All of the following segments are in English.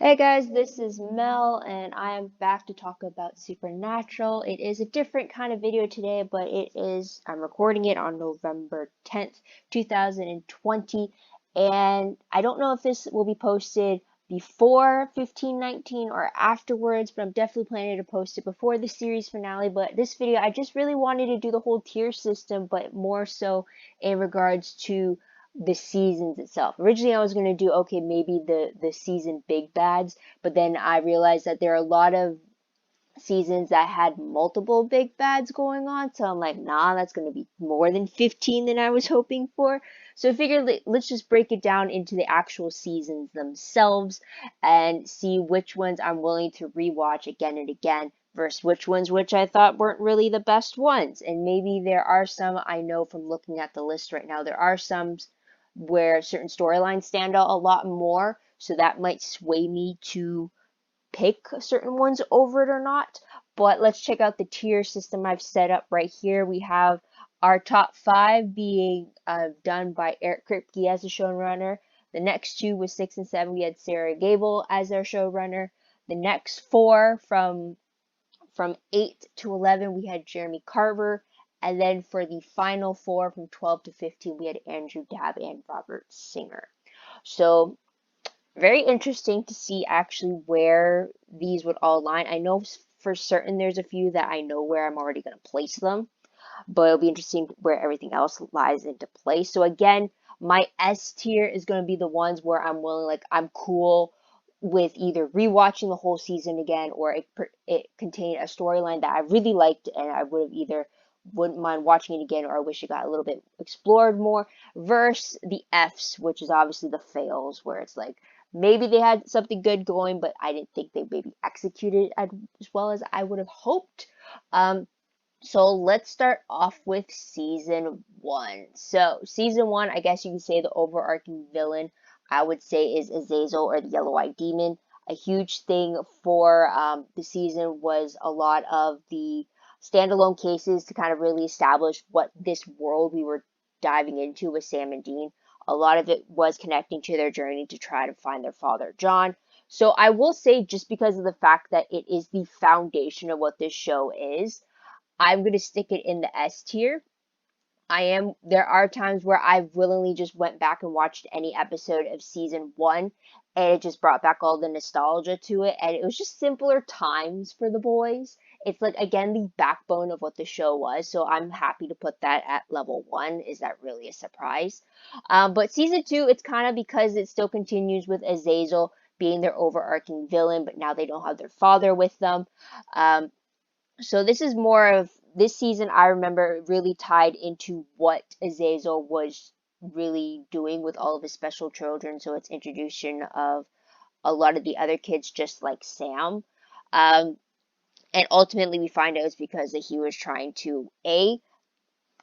Hey guys, this is Mel, and I am back to talk about Supernatural. It is a different kind of video today, but I'm recording it on November 10th, 2020, and I don't know if this will be posted before 1519 or afterwards, but I'm definitely planning to post it before the series finale. But this video, I just really wanted to do the whole tier system, but more so in regards to the seasons itself. Originally, I was going to do, okay, maybe the season big bads, but then I realized that there are a lot of seasons that had multiple big bads going on, so I'm like, nah, that's going to be more than 15 than I was hoping for. So I figured let's just break it down into the actual seasons themselves and see which ones I'm willing to rewatch again and again versus which ones which I thought weren't really the best ones. And maybe there are some, I know from looking at the list right now, there are some where certain storylines stand out a lot more, so that might sway me to pick certain ones over it or not. But let's check out the tier system I've set up right here. We have our top five being done by Eric Kripke as the showrunner. The next two was 6 and 7. We had Sarah Gable as our showrunner. The next four from 8 to 11 we had Jeremy Carver. And then for the final four from 12 to 15 we had Andrew Dabb and Robert Singer. So very interesting to see actually where these would all line. I know for certain there's a few that I know where I'm already going to place them, but it'll be interesting where everything else lies into place. So again, my S tier is going to be the ones where I'm willing, like I'm cool with either rewatching the whole season again, or it contained a storyline that I really liked and I would have either wouldn't mind watching it again, or I wish it got a little bit explored more, versus the Fs, which is obviously the fails, where it's like maybe they had something good going, but I didn't think they maybe executed as well as I would have hoped. So let's start off with season one. So season one, I guess you could say the overarching villain, I would say, is Azazel, or the Yellow-Eyed Demon. A huge thing for the season was a lot of the standalone cases to kind of really establish what this world we were diving into with Sam and Dean. A lot of it was connecting to their journey to try to find their father, John. So I will say, just because of the fact that it is the foundation of what this show is, I'm going to stick it in the S tier. There are times where I've willingly just went back and watched any episode of season one, and it just brought back all the nostalgia to it, and it was just simpler times for the boys. It's like, again, the backbone of what the show was, so I'm happy to put that at level one. Is that really a surprise? But season two, it's kind of because it still continues with Azazel being their overarching villain, but now they don't have their father with them. Um, so this is more of this season. I remember really tied into what Azazel was really doing with all of his special children. So it's introduction of a lot of the other kids, just like Sam. Um, and ultimately, we find out it's because that he was trying to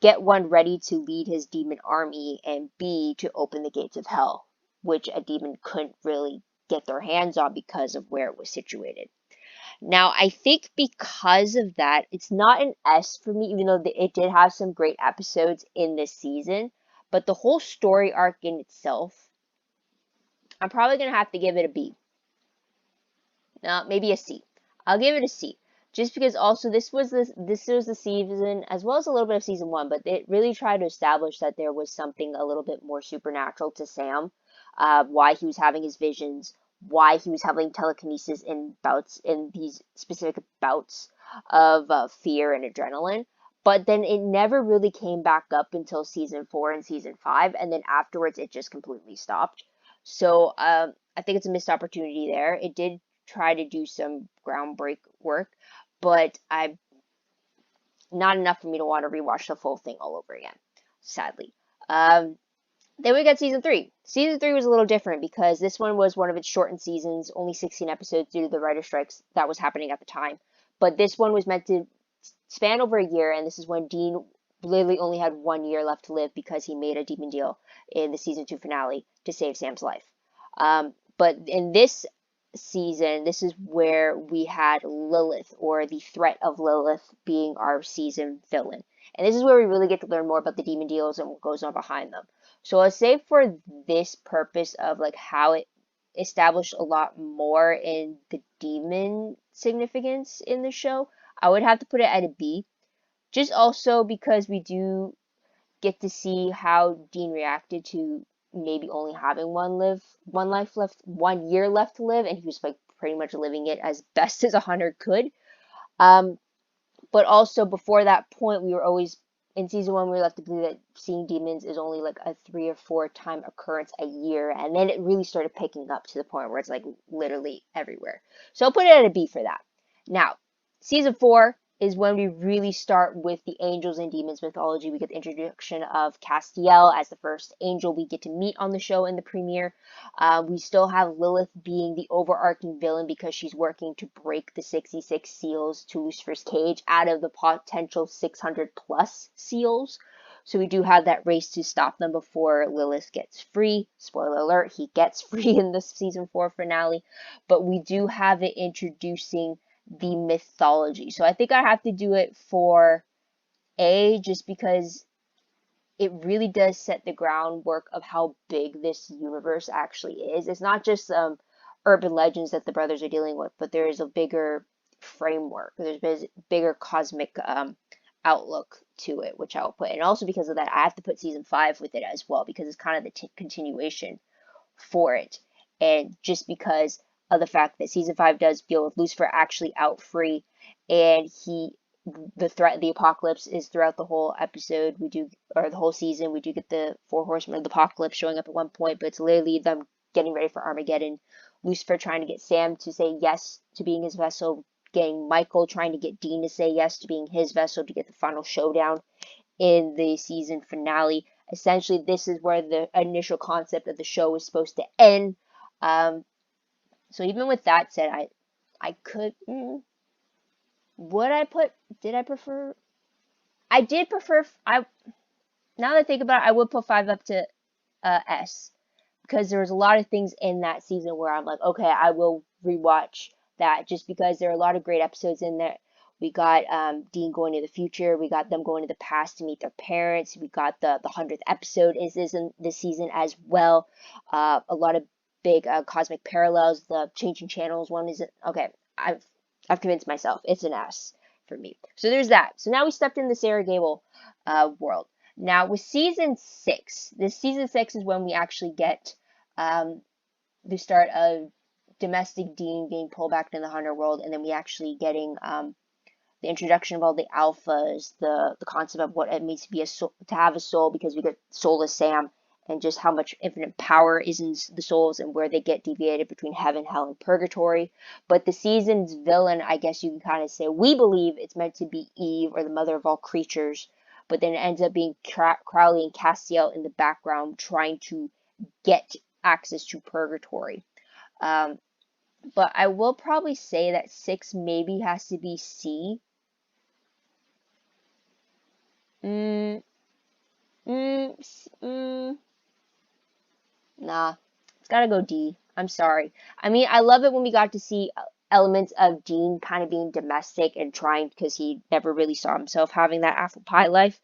get one ready to lead his demon army, and B, to open the gates of hell, which a demon couldn't really get their hands on because of where it was situated. Now, I think because of that, it's not an S for me, even though it did have some great episodes in this season. But the whole story arc in itself, I'm probably going to have to give it a B. No, maybe a C. I'll give it a C. Just because also this was the season, as well as a little bit of season one, but it really tried to establish that there was something a little bit more supernatural to Sam, why he was having his visions, why he was having telekinesis in these specific bouts of fear and adrenaline. But then it never really came back up until season four and season five, and then afterwards it just completely stopped. So I think it's a missed opportunity there. It did try to do some groundbreak work, but I not enough for me to want to rewatch the full thing all over again, sadly. Then we got season three. Season three was a little different because this one was one of its shortened seasons, only 16 episodes due to the writer strikes that was happening at the time. But this one was meant to span over a year, and this is when Dean literally only had 1 year left to live because he made a demon deal in the season two finale to save Sam's life. But in this season, this is where we had Lilith, or the threat of Lilith, being our season villain. And this is where we really get to learn more about the demon deals and what goes on behind them. So I'll say for this purpose of like how it established a lot more in the demon significance in the show. I would have to put it at a B. Just also because we do get to see how Dean reacted to maybe only having one life left, 1 year left to live, and he was like pretty much living it as best as a hunter could. Um, but also before that point, we were always in season 1. We were left to believe that seeing demons is only like a 3 or 4 time occurrence a year, and then it really started picking up to the point where it's like literally everywhere. So I'll put it at a B for that. Now, season 4 is when we really start with the angels and demons mythology. We get the introduction of Castiel as the first angel we get to meet on the show in the premiere. We still have Lilith being the overarching villain because she's working to break the 66 seals to Lucifer's cage out of the potential 600 plus seals. So we do have that race to stop them before Lilith gets free. Spoiler alert, he gets free in the season 4 finale. But we do have it introducing the mythology. So I think I have to do it for A, just because it really does set the groundwork of how big this universe actually is. It's not just urban legends that the brothers are dealing with, but there is a bigger framework. There's bigger cosmic outlook to it, which I will put. And also because of that, I have to put season 5 with it as well, because it's kind of the continuation for it. And just because of the fact that season 5 does deal with Lucifer actually out free, and the apocalypse is throughout the whole episode. Or the whole season, we do get the 4 horsemen of the apocalypse showing up at one point, but it's literally them getting ready for Armageddon. Lucifer trying to get Sam to say yes to being his vessel, getting Michael trying to get Dean to say yes to being his vessel to get the final showdown in the season finale. Essentially, this is where the initial concept of the show was supposed to end. So even with that said, I could, did I prefer, I did prefer, now that I think about it, I would put 5 up to S, because there was a lot of things in that season where I'm like, okay, I will rewatch that, just because there are a lot of great episodes in there. We got Dean going to the future. We got them going to the past to meet their parents. We got the 100th episode is in this season as well. A lot of big cosmic parallels. The changing channels one is okay. I've convinced myself it's an S for me. So there's that. So now we stepped in the Sarah Gable world. Now with season 6, season 6 is when we actually get the start of domestic Dean being pulled back into the hunter world, and then we actually getting the introduction of all the alphas, the concept of what it means to be to have a soul, because we get soulless Sam, and just how much infinite power is in the souls and where they get deviated between heaven, hell, and purgatory. But the season's villain, I guess you can kind of say, we believe it's meant to be Eve, or the mother of all creatures, but then it ends up being Crowley and Castiel in the background trying to get access to purgatory. But I will probably say that 6 maybe has to be C. Nah, it's gotta go D. I'm sorry. I mean, I love it when we got to see elements of Dean kind of being domestic and trying, because he never really saw himself having that apple pie life.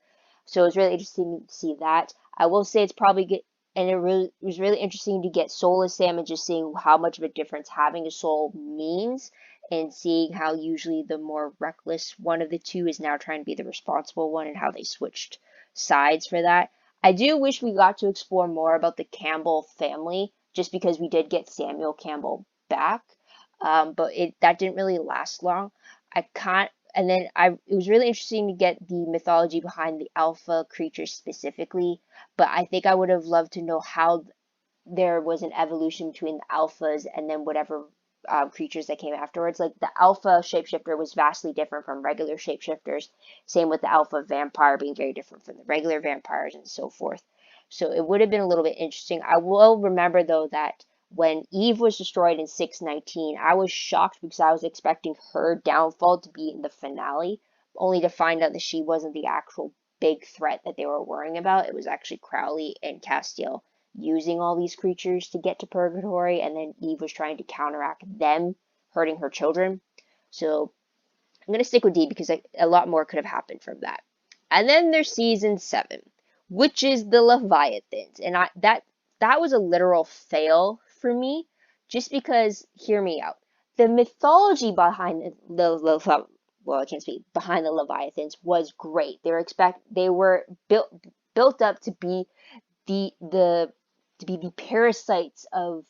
So it was really interesting to see that. I will say it's probably good, and it was really interesting to get soulless Sam and just seeing how much of a difference having a soul means, and seeing how usually the more reckless one of the two is now trying to be the responsible one, and how they switched sides for that. I do wish we got to explore more about the Campbell family, just because we did get Samuel Campbell back, but that didn't really last long. And then it was really interesting to get the mythology behind the alpha creatures specifically, but I think I would have loved to know how there was an evolution between the alphas and then whatever creatures that came afterwards. Like the alpha shapeshifter was vastly different from regular shapeshifters. Same with the alpha vampire being very different from the regular vampires and so forth. So it would have been a little bit interesting. I will remember though that when Eve was destroyed in 619, I was shocked because I was expecting her downfall to be in the finale, only to find out that she wasn't the actual big threat that they were worrying about. It was actually Crowley and Castiel using all these creatures to get to purgatory, and then Eve was trying to counteract them hurting her children. So I'm going to stick with D, because a lot more could have happened from that. And then there's season 7, which is the Leviathans, and that was a literal fail for me, just because, hear me out. The mythology behind well, I can't speak, behind the Leviathans was great. They were built up to be the to be the parasites of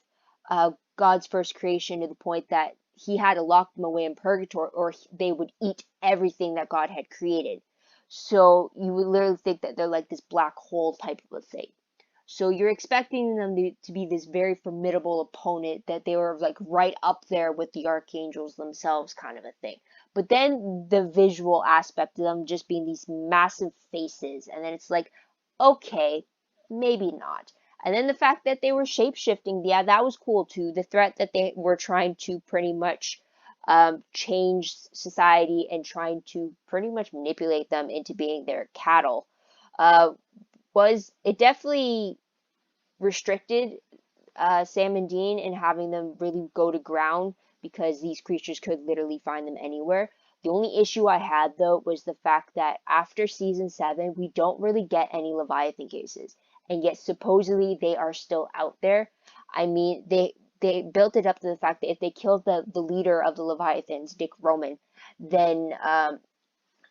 God's first creation, to the point that he had to lock them away in purgatory, or they would eat everything that God had created. So you would literally think that they're like this black hole type of a thing. So you're expecting them to be this very formidable opponent, that they were like right up there with the archangels themselves, kind of a thing. But then the visual aspect of them just being these massive faces, and then it's like, okay, maybe not. And then the fact that they were shape-shifting, yeah, that was cool too. The threat that they were trying to pretty much change society and trying to pretty much manipulate them into being their cattle, uh, was it definitely restricted Sam and Dean in having them really go to ground, because these creatures could literally find them anywhere. The only issue I had, though, was the fact that after season 7, we don't really get any Leviathan cases, and yet supposedly they are still out there. I mean, they built it up to the fact that if they killed the leader of the Leviathans, Dick Roman, then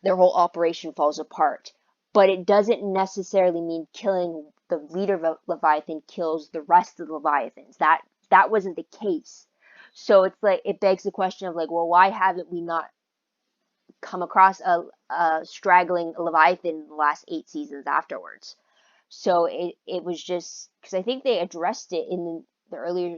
their whole operation falls apart. But it doesn't necessarily mean killing the leader of Leviathan kills the rest of the Leviathans. That wasn't the case. So it's like, it begs the question of like, well, why haven't we not come across a straggling Leviathan in the last 8 seasons afterwards? So it was just because I think they addressed it in the earlier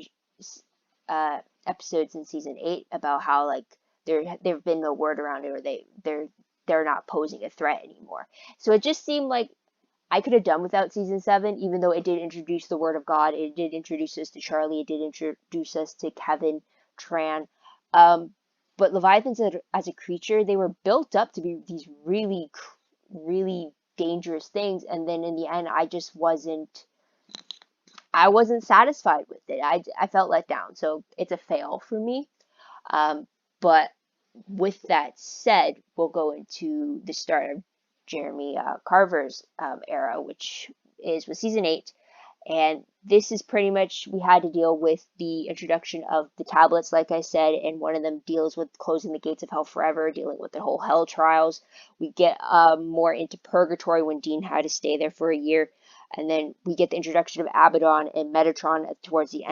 episodes in season 8 about how like there've been no word around it, or they're not posing a threat anymore. So it just seemed like I could have done without season 7, even though it did introduce the Word of God. It did introduce us to Charlie. It did introduce us to Kevin, Tran. Um, but Leviathans as a creature, they were built up to be these really, really dangerous things. And then in the end, I wasn't satisfied with it. I felt let down. So it's a fail for me. But with that said, we'll go into the start of Jeremy Carver's era, which is with season 8. And this is pretty much, we had to deal with the introduction of the tablets, like I said, and one of them deals with closing the gates of hell forever, dealing with the whole hell trials. We get more into purgatory when Dean had to stay there for a year. And then we get the introduction of Abaddon and Metatron towards the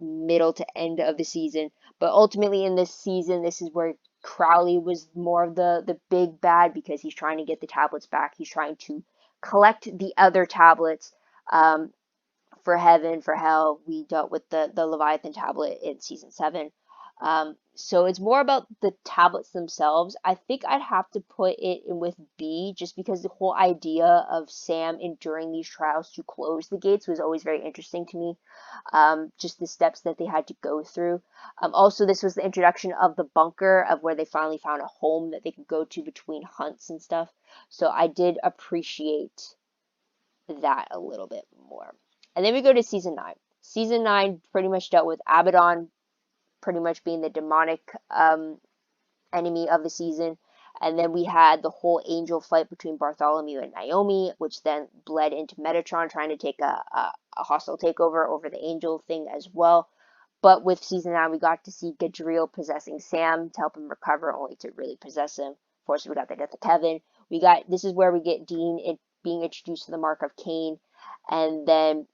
middle to end of the season. But ultimately in this season, this is where Crowley was more of the big bad, because he's trying to get the tablets back. He's trying to collect the other tablets for heaven, for hell. We dealt with the Leviathan tablet in season 7. So it's more about the tablets themselves. I think I'd have to put it in with B, just because the whole idea of Sam enduring these trials to close the gates was always very interesting to me. Just the steps that they had to go through. Also, this was the introduction of the bunker, of where they finally found a home that they could go to between hunts and stuff. So I did appreciate that a little bit more. And then we go to season 9. Season 9 pretty much dealt with Abaddon pretty much being the demonic enemy of the season. And then we had the whole angel fight between Bartholomew and Naomi, which then bled into Metatron trying to take a hostile takeover over the angel thing as well. But with season 9, we got to see Gadriel possessing Sam to help him recover, only to really possess him. Of course, we got the death of Kevin. This is where we get Dean being introduced to the mark of Cain, and then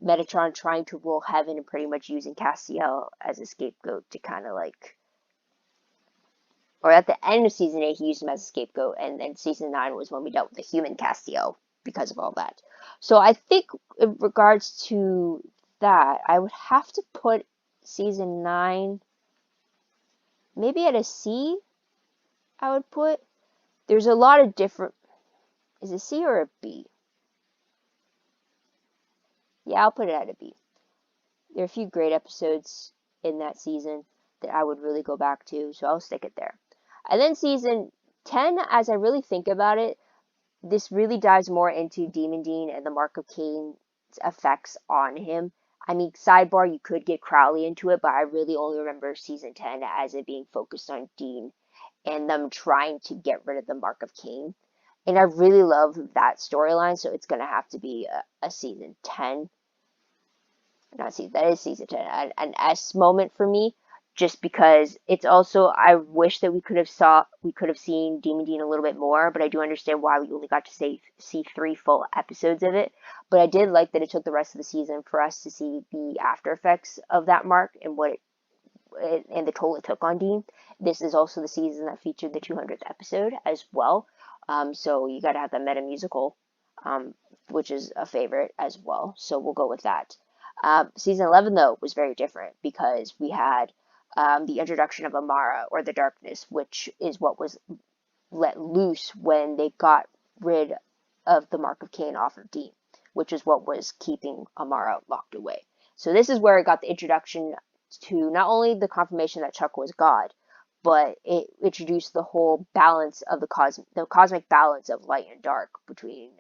Metatron trying to rule heaven and pretty much using Castiel as a scapegoat to kind of like, or at the end of season 8, he used him as a scapegoat, and then season 9 was when we dealt with the human Castiel because of all that. So I think in regards to that, I would have to put season 9 maybe at a C. I would put. There's a lot of different. Is it a C or a B? Yeah, I'll put it at a B. There are a few great episodes in that season that I would really go back to, so I'll stick it there. And then season 10, as I really think about it, this really dives more into Demon Dean and the Mark of Cain's effects on him. I mean, sidebar, you could get Crowley into it, but I really only remember season 10 as it being focused on Dean and them trying to get rid of the Mark of Cain. And I really love that storyline, so it's going to have to be a season 10. not season, that is season 10, an S moment for me, just because it's also, I wish that we could have seen Demon Dean a little bit more, but I do understand why we only got to see 3 full episodes of it. But I did like that it took the rest of the season for us to see the after effects of that mark and and the toll it took on Dean. This is also the season that featured the 200th episode as well. So you got to have the meta musical, which is a favorite as well. So we'll go with that. Season 11, though, was very different because we had the introduction of Amara, or the Darkness, which is what was let loose when they got rid of the Mark of Cain off of Dean, which is what was keeping Amara locked away. So this is where it got the introduction to not only the confirmation that Chuck was God, but it introduced the whole balance of the cosmic balance of light and dark between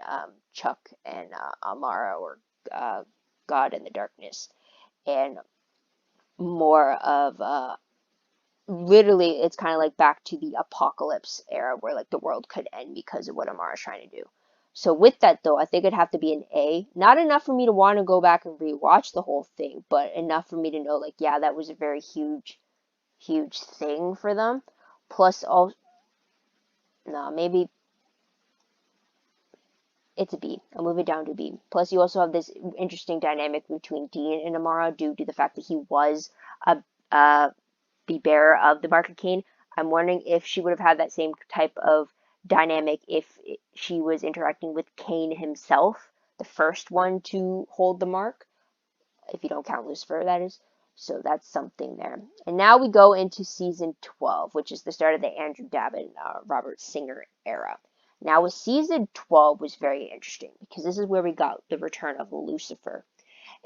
Chuck and Amara, or God and the Darkness, and more of literally, it's kind of like back to the apocalypse era where like the world could end because of what Amara's trying to do. So with that, though, I think it'd have to be an A. Not enough for me to want to go back and rewatch the whole thing, but enough for me to know, like, yeah, that was a very huge thing for them. Plus, all, no, maybe it's a B. I'll move it down to B. Plus, you also have this interesting dynamic between Dean and Amara due to the fact that he was the bearer of the Mark of Cain. I'm wondering if she would have had that same type of dynamic if she was interacting with Cain himself, the first one to hold the mark, if you don't count Lucifer, that is. So that's something there. And now we go into season 12, which is the start of the Andrew Dabbin, Robert Singer era. Now with season 12 was very interesting because this is where we got the return of Lucifer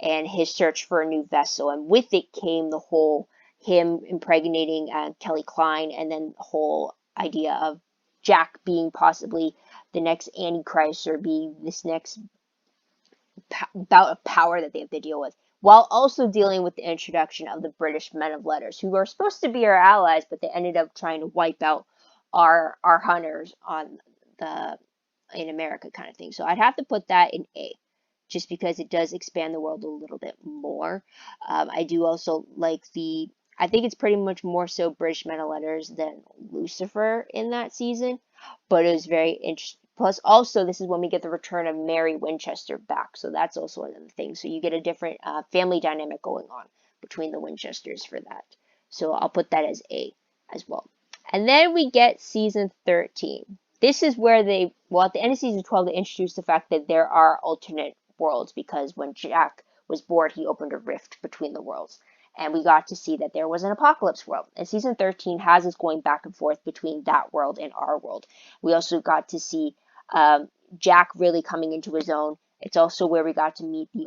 and his search for a new vessel. And with it came the whole him impregnating Kelly Klein, and then the whole idea of Jack being possibly the next Antichrist, or being this next bout of power that they have to deal with, while also dealing with the introduction of the British men of letters, who are supposed to be our allies, but they ended up trying to wipe out our hunters on in America, kind of thing. So I'd have to put that in A, just because it does expand the world a little bit more. I do also like I think it's pretty much more so British Men of Letters than Lucifer in that season, but it was very interesting. Plus, also, this is when we get the return of Mary Winchester back, so that's also another thing. So you get a different family dynamic going on between the Winchesters for that. So I'll put that as A as well. And then we get season 13. This is where at the end of season 12, they introduced the fact that there are alternate worlds, because when Jack was bored, he opened a rift between the worlds. And we got to see that there was an apocalypse world. And season 13 has us going back and forth between that world and our world. We also got to see Jack really coming into his own. It's also where we got to meet the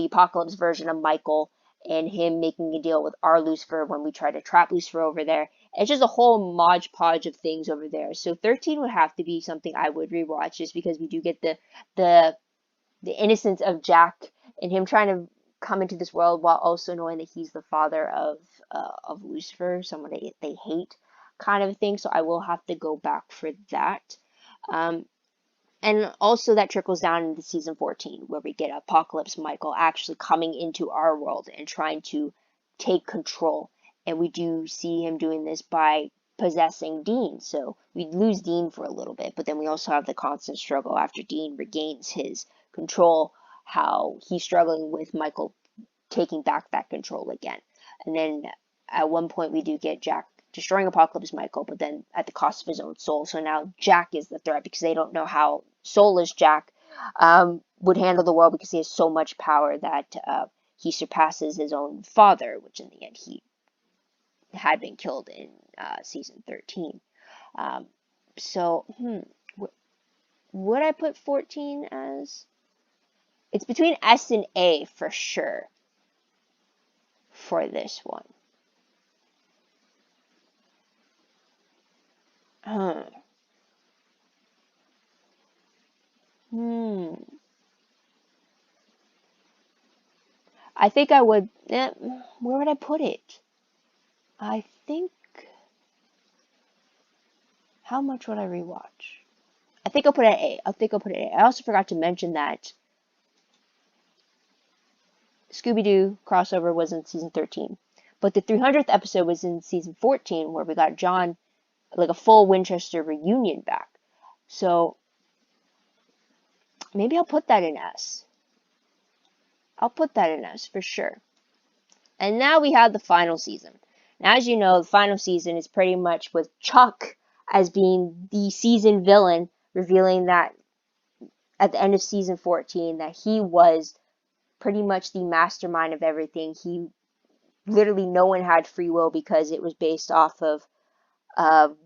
apocalypse version of Michael, and him making a deal with our Lucifer when we try to trap Lucifer over there. It's just a whole modge podge of things over there. So 13 would have to be something I would rewatch, just because we do get the innocence of Jack and him trying to come into this world while also knowing that he's the father of Lucifer, someone they hate, kind of thing. So I will have to go back for that. And also that trickles down into season 14, where we get Apocalypse Michael actually coming into our world and trying to take control. And we do see him doing this by possessing Dean. So we lose Dean for a little bit, but then we also have the constant struggle after Dean regains his control, how he's struggling with Michael taking back that control again. And then at one point we do get Jack destroying Apocalypse Michael, but then at the cost of his own soul. So now Jack is the threat, because they don't know how soulless Jack would handle the world, because he has so much power that he surpasses his own father, which in the end he had been killed in season 13. So would I put 14 as? It's between S and A for sure for this one. I think I would. Where would I put it? I think. How much would I rewatch? I think I'll put it at A. I think I'll put it at A. I also forgot to mention that Scooby-Doo crossover was in season 13. But the 300th episode was in season 14, where we got John, like a full Winchester reunion back. So maybe I'll put that in S. I'll put that in S for sure. And now we have the final season. Now, as you know, the final season is pretty much with Chuck as being the season villain, revealing that at the end of season 14 that he was pretty much the mastermind of everything. He literally, no one had free will because it was based off of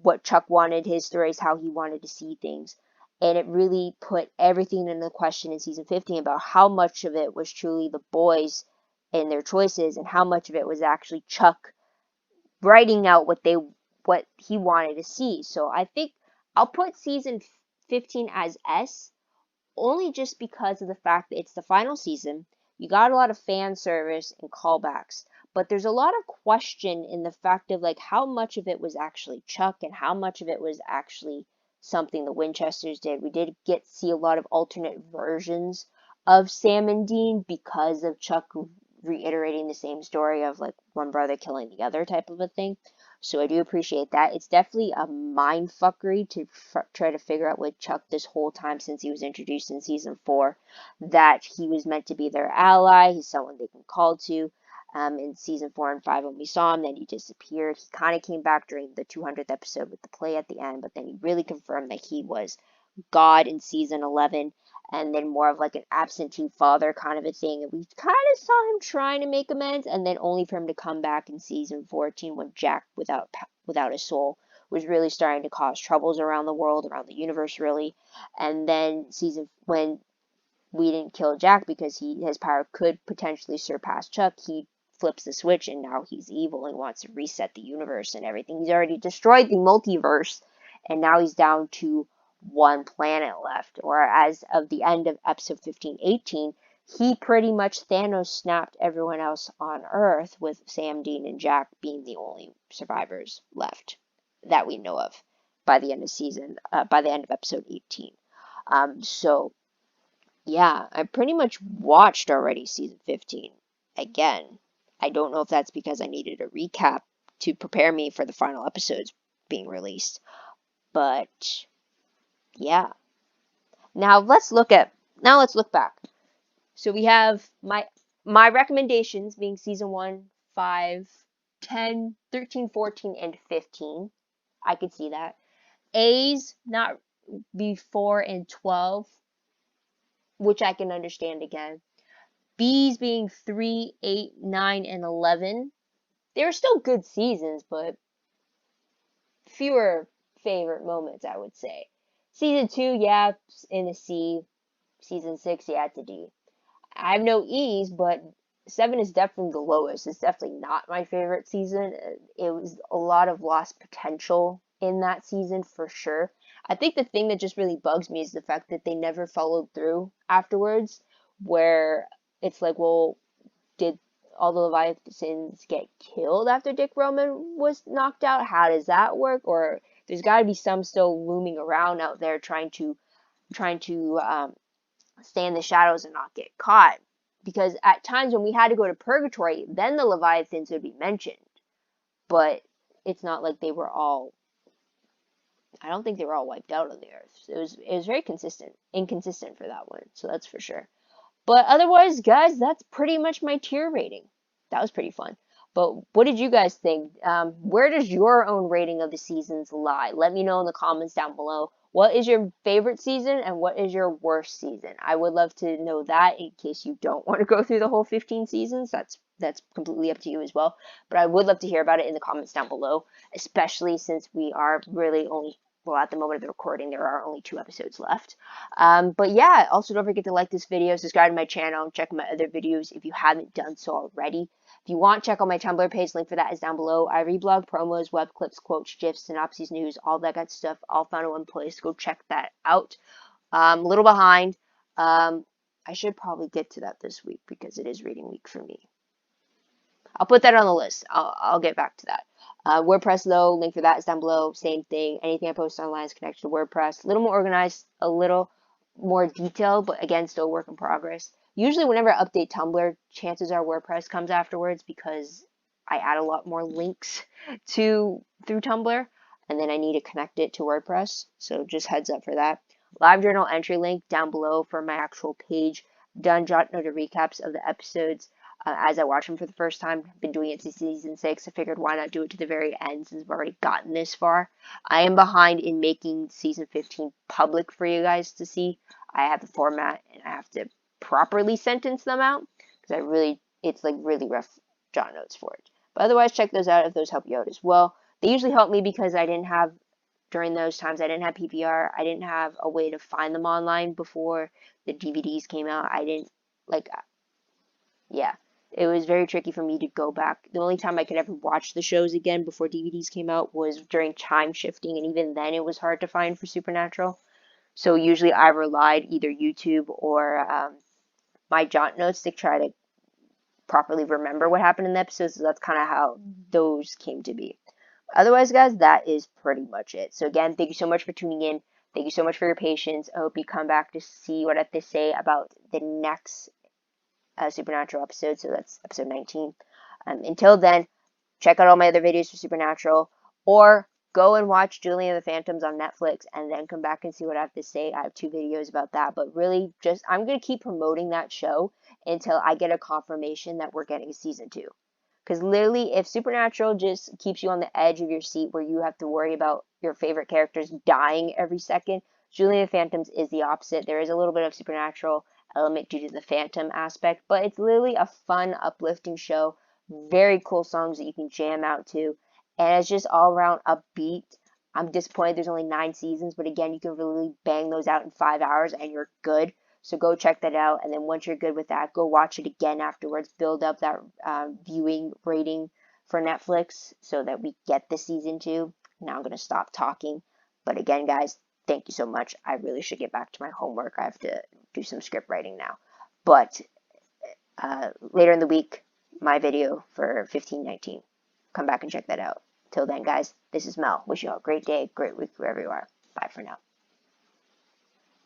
what Chuck wanted, his stories, how he wanted to see things. And it really put everything into question in season 15 about how much of it was truly the boys and their choices, and how much of it was actually Chuck writing out what he wanted to see. So I think I'll put season 15 as S, only just because of the fact that it's the final season. You got a lot of fan service and callbacks, but there's a lot of question in the fact of like how much of it was actually Chuck and how much of it was actually something the Winchesters did. We did get to see a lot of alternate versions of Sam and Dean because of Chuck reiterating the same story of like one brother killing the other type of a thing. So I do appreciate that. It's definitely a mind fuckery to try to figure out with Chuck this whole time since he was introduced in season 4, that he was meant to be their ally. He's someone they can call to. In season 4 and 5 when we saw him, then he disappeared. He kind of came back during the 200th episode with the play at the end, but then he really confirmed that he was God in season 11, and then more of like an absentee father kind of a thing. And we kind of saw him trying to make amends, and then only for him to come back in season 14 when Jack without a soul was really starting to cause troubles around the world, around the universe, really. And then when we didn't kill Jack because his power could potentially surpass Chuck, he flips the switch and now he's evil and wants to reset the universe and everything. He's already destroyed the multiverse, and now he's down to one planet left. Or as of the end of episode 15-18, he pretty much Thanos snapped everyone else on Earth, with Sam, Dean, and Jack being the only survivors left that we know of by the end of episode 18. So yeah, I pretty much watched already season 15 again. I don't know if that's because I needed a recap to prepare me for the final episodes being released. But yeah. Now let's look back. So we have my recommendations being season 1, 5, 10, 13, 14, and 15. I could see that. A's not before and 12, which I can understand again. B's being 3, 8, 9, and 11. They were still good seasons, but fewer favorite moments, I would say. Season 2, yeah, in the C. Season 6, yeah, it's a D. I have no E's, but 7 is definitely the lowest. It's definitely not my favorite season. It was a lot of lost potential in that season, for sure. I think the thing that just really bugs me is the fact that they never followed through afterwards, where it's like, well, did all the Leviathans get killed after Dick Roman was knocked out? How does that work? Or there's got to be some still looming around out there trying to stay in the shadows and not get caught. Because at times when we had to go to Purgatory, then the Leviathans would be mentioned. But it's not like they were all, I don't think they were all wiped out on the earth. It was very inconsistent for that one. So that's for sure. But otherwise, guys, that's pretty much my tier rating. That was pretty fun. But what did you guys think? Where does your own rating of the seasons lie? Let me know in the comments down below. What is your favorite season and what is your worst season? I would love to know that in case you don't want to go through the whole 15 seasons. That's completely up to you as well. But I would love to hear about it in the comments down below, especially since we are really only, well, at the moment of the recording, there are only 2 episodes left. But yeah, also don't forget to like this video, subscribe to my channel, and check my other videos if you haven't done so already. If you want, check out my Tumblr page, link for that is down below. I reblog promos, web clips, quotes, gifs, synopses, news, all that good stuff, all found in one place. Go check that out. A little behind. I should probably get to that this week because it is reading week for me. I'll put that on the list. I'll get back to that. WordPress though, link for that is down below. Same thing. Anything I post online is connected to WordPress. A little more organized, a little more detailed, but again, still work in progress. Usually whenever I update Tumblr, chances are WordPress comes afterwards because I add a lot more links through Tumblr, and then I need to connect it to WordPress. So just heads up for that. Live journal entry link down below for my actual page. Done jot noted recaps of the episodes as I watch them for the first time. I've been doing it since season 6. I figured why not do it to the very end since I've already gotten this far. I am behind in making season 15 public for you guys to see. I have the format and I have to properly sentence them out because it's like really rough jot notes for it. But otherwise, check those out if those help you out as well. They usually help me because during those times, I didn't have PPR. I didn't have a way to find them online before the DVDs came out. Yeah, it was very tricky for me to go back. The only time I could ever watch the shows again before DVDs came out was during time shifting, and even then it was hard to find for Supernatural. So usually I relied either YouTube or my jot notes to try to properly remember what happened in the episodes. So that's kind of how those came to be. Otherwise, guys, that is pretty much it. So again, thank you so much for tuning in. Thank you so much for your patience. I hope you come back to see what I have to say about the next Supernatural episode. So that's episode 19. Until then, check out all my other videos for Supernatural, or go and watch Julie and the Phantoms on Netflix and then come back and see what I have to say. I have 2 videos about that, but really I'm going to keep promoting that show until I get a confirmation that we're getting a season 2. Because literally, if Supernatural just keeps you on the edge of your seat where you have to worry about your favorite characters dying every second, Julie and the Phantoms is the opposite. There is a little bit of Supernatural element due to the Phantom aspect, but it's literally a fun, uplifting show. Very cool songs that you can jam out to, and it's just all around upbeat. I'm disappointed there's only 9 seasons, but again, you can really bang those out in 5 hours and you're good. So go check that out, and then once you're good with that, go watch it again afterwards. Build up that viewing rating for Netflix so that we get the season 2. Now I'm going to stop talking. But again, guys, thank you so much. I really should get back to my homework. I have to do some script writing now. But later in the week, my video for 1519. Come back and check that out. Till then, guys, this is Mel. Wish you all a great day, great week wherever you are. Bye for now.